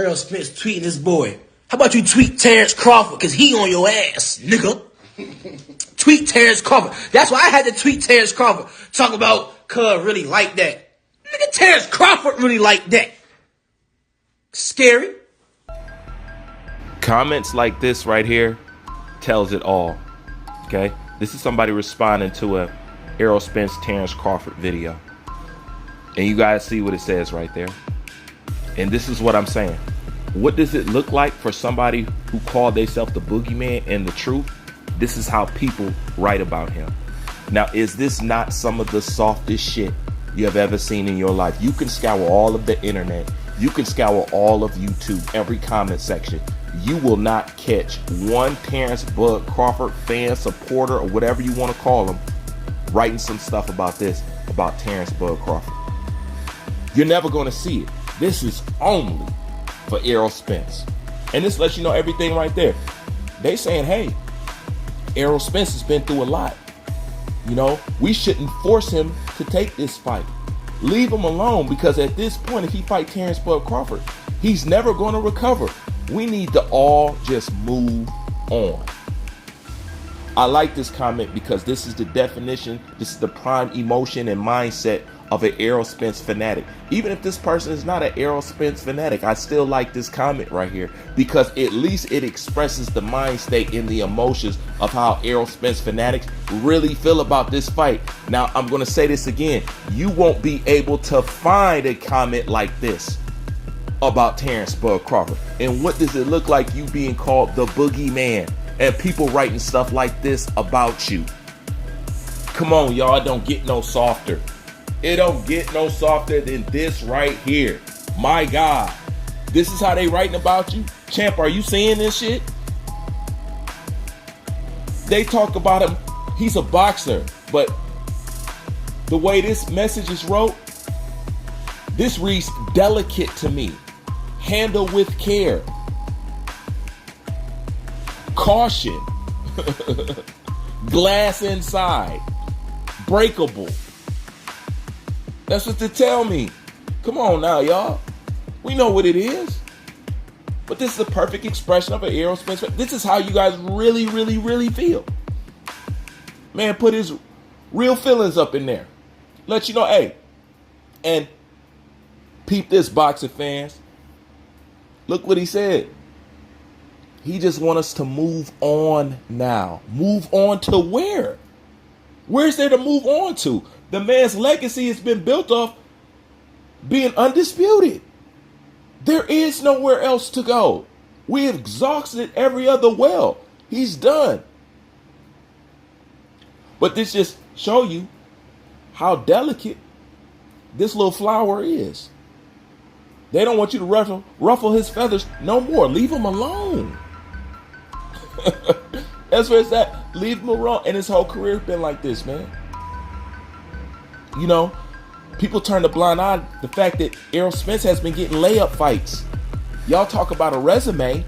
Errol Spence tweeting his boy. How about you tweet Terrence Crawford, because he on your ass, nigga. Tweet Terrence Crawford. That's why I had to tweet Terrence Crawford. Talk about cuz really like that. Nigga, Terrence Crawford really like that. Scary. Comments like this right here tells it all. Okay? This is somebody responding to a Errol Spence Terrence Crawford video. And you guys see what it says right there. And this is what I'm saying. What does it look like for somebody who called themselves the boogeyman and the truth? This is how people write about him. Now, is this not some of the softest shit you have ever seen in your life? You can scour all of the internet. You can scour all of YouTube, every comment section. You will not catch one Terrence Bud Crawford fan, supporter, or whatever you want to call him, writing some stuff about this, about Terrence Bud Crawford. You're never going to see it. This is only for Errol Spence. And this lets you know everything right there. They saying, hey, Errol Spence has been through a lot. You know, we shouldn't force him to take this fight. Leave him alone, because at this point, if he fight Terrence Bud Crawford, he's never going to recover. We need to all just move on. I like this comment because this is the definition, this is the prime emotion and mindset of an Errol Spence fanatic. Even if this person is not an Errol Spence fanatic, I still like this comment right here, because at least it expresses the mind state and the emotions of how Errol Spence fanatics really feel about this fight. Now, I'm going to say this again. You won't be able to find a comment like this about Terrence Bud Crawford. And what does it look like, you being called the boogeyman and people writing stuff like this about you? Come on, y'all, it don't get no softer. It don't get no softer than this right here. My God. This is how they writing about you? Champ, are you seeing this shit? They talk about him. He's a boxer. But the way this message is wrote, this reads delicate to me. Handle with care. Caution. Glass inside. Breakable. That's what they tell me. Come on now, y'all. We know what it is. But this is a perfect expression of an Errol Spence. This is how you guys really, really, really feel. Man, put his real feelings up in there. Let you know, hey. And peep this, boxing fans. Look what he said. He just wants us to move on now. Move on to where? Where's there to move on to? The man's legacy has been built off being undisputed. There is nowhere else to go. We have exhausted every other well. He's done. But this just show you how delicate this little flower is. They don't want you to ruffle his feathers no more. Leave him alone. That's where it's at. Leave him alone. And his whole career has been like this, man. You know, people turn a blind eye to the fact that Errol Spence has been getting layup fights. Y'all talk about a resume.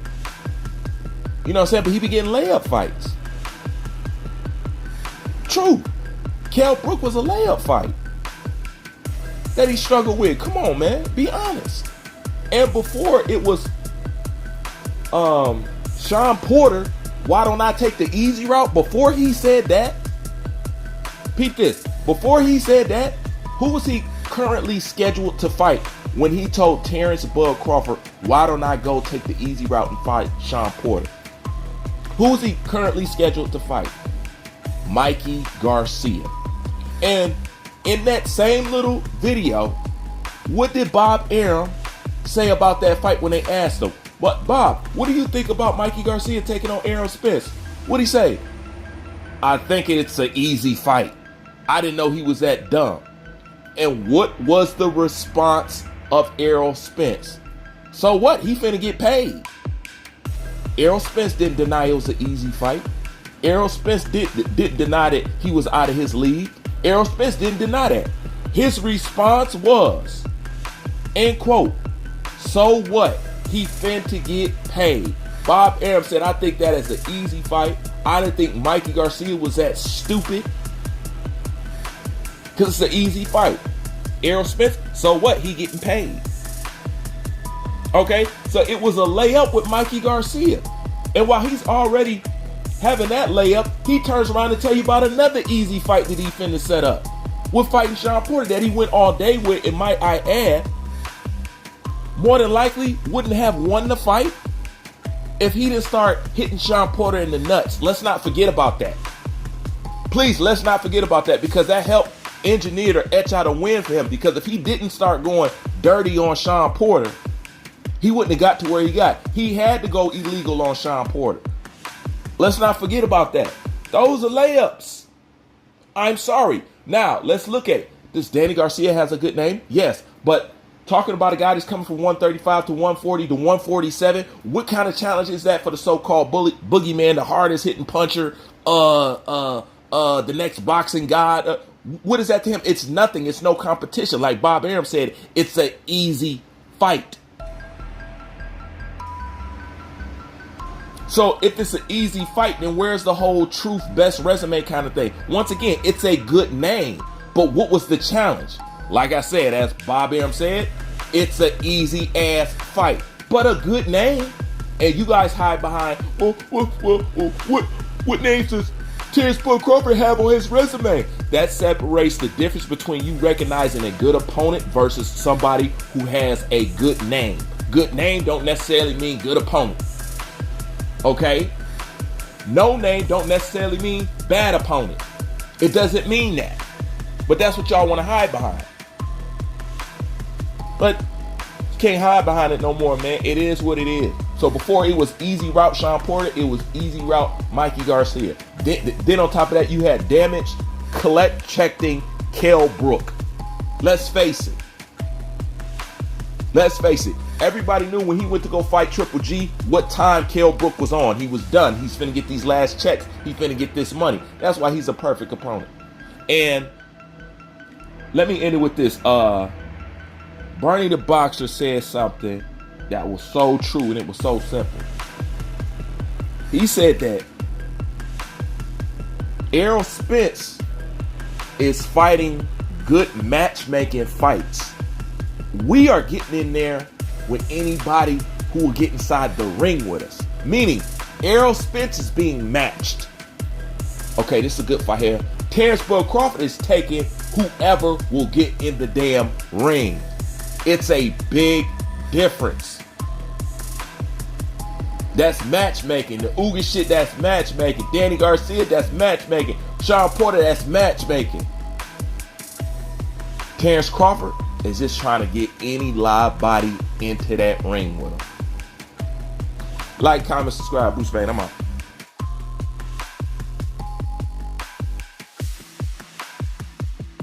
You know what I'm saying? But he be getting layup fights. True. Kell Brook was a layup fight that he struggled with. Come on, man. Be honest. And before it was Sean Porter, why don't I take the easy route? Before he said that, peep this. Before he said that, who was he currently scheduled to fight when he told Terrence Bud Crawford, why don't I go take the easy route and fight Sean Porter? Who is he currently scheduled to fight? Mikey Garcia. And in that same little video, what did Bob Arum say about that fight when they asked him, but Bob, what do you think about Mikey Garcia taking on Errol Spence? What'd he say? I think it's an easy fight. I didn't know he was that dumb. And what was the response of Errol Spence? So what? He finna get paid. Errol Spence didn't deny it was an easy fight. Errol Spence didn't deny that he was out of his league. Errol Spence didn't deny that. His response was, end quote, so what? He finna get paid. Bob Arum said, I think that is an easy fight. I didn't think Mikey Garcia was that stupid. Because it's an easy fight. Errol Spence, so what? He getting paid. Okay, so it was a layup with Mikey Garcia. And while he's already having that layup, he turns around and tell you about another easy fight that he finna set up. With fighting Sean Porter that he went all day with, and might I add, more than likely wouldn't have won the fight if he didn't start hitting Sean Porter in the nuts. Let's not forget about that. Please, let's not forget about that, because that helped engineer or etch out a win for him. Because if he didn't start going dirty on Sean Porter, he wouldn't have got to where he got. He had to go illegal on Sean Porter. Let's not forget about that. Those are layups. I'm sorry. Now, let's look at it. Does Danny Garcia has a good name? Yes. But talking about a guy that's coming from 135 to 140 to 147, what kind of challenge is that for the so-called boogeyman, the hardest hitting puncher, the next boxing god? What is that to him? It's nothing. It's no competition. Like Bob Arum said, it's an easy fight. So if it's an easy fight, then where's the whole truth, best resume kind of thing? Once again, it's a good name. But what was the challenge? Like I said, as Bob Arum said, it's an easy ass fight, but a good name. And you guys hide behind, what names does Terrence Bud Crawford have on his resume? That separates the difference between you recognizing a good opponent versus somebody who has a good name. Good name don't necessarily mean good opponent. Okay? No name don't necessarily mean bad opponent. It doesn't mean that. But that's what y'all want to hide behind. But you can't hide behind it no more, man. It is what it is. So before it was easy route Sean Porter, it was easy route Mikey Garcia. Then on top of that, you had damaged, collecting Kell Brook. Let's face it. Let's face it. Everybody knew when he went to go fight Triple G what time Kell Brook was on. He was done. He's finna get these last checks. He's finna get this money. That's why he's a perfect opponent. And let me end it with this. Bernie the Boxer said something that was so true, and it was so simple. He said that Errol Spence is fighting good matchmaking fights. We are getting in there with anybody who will get inside the ring with us. Meaning, Errol Spence is being matched. Okay, this is a good fight here. Terrence Bud Crawford is taking whoever will get in the damn ring. It's a big difference. That's matchmaking. The Ooga shit, that's matchmaking. Danny Garcia, that's matchmaking. Sean Porter, that's matchmaking. Terrence Crawford is just trying to get any live body into that ring with him. Like, comment, subscribe, Bruce Wayne. I'm out.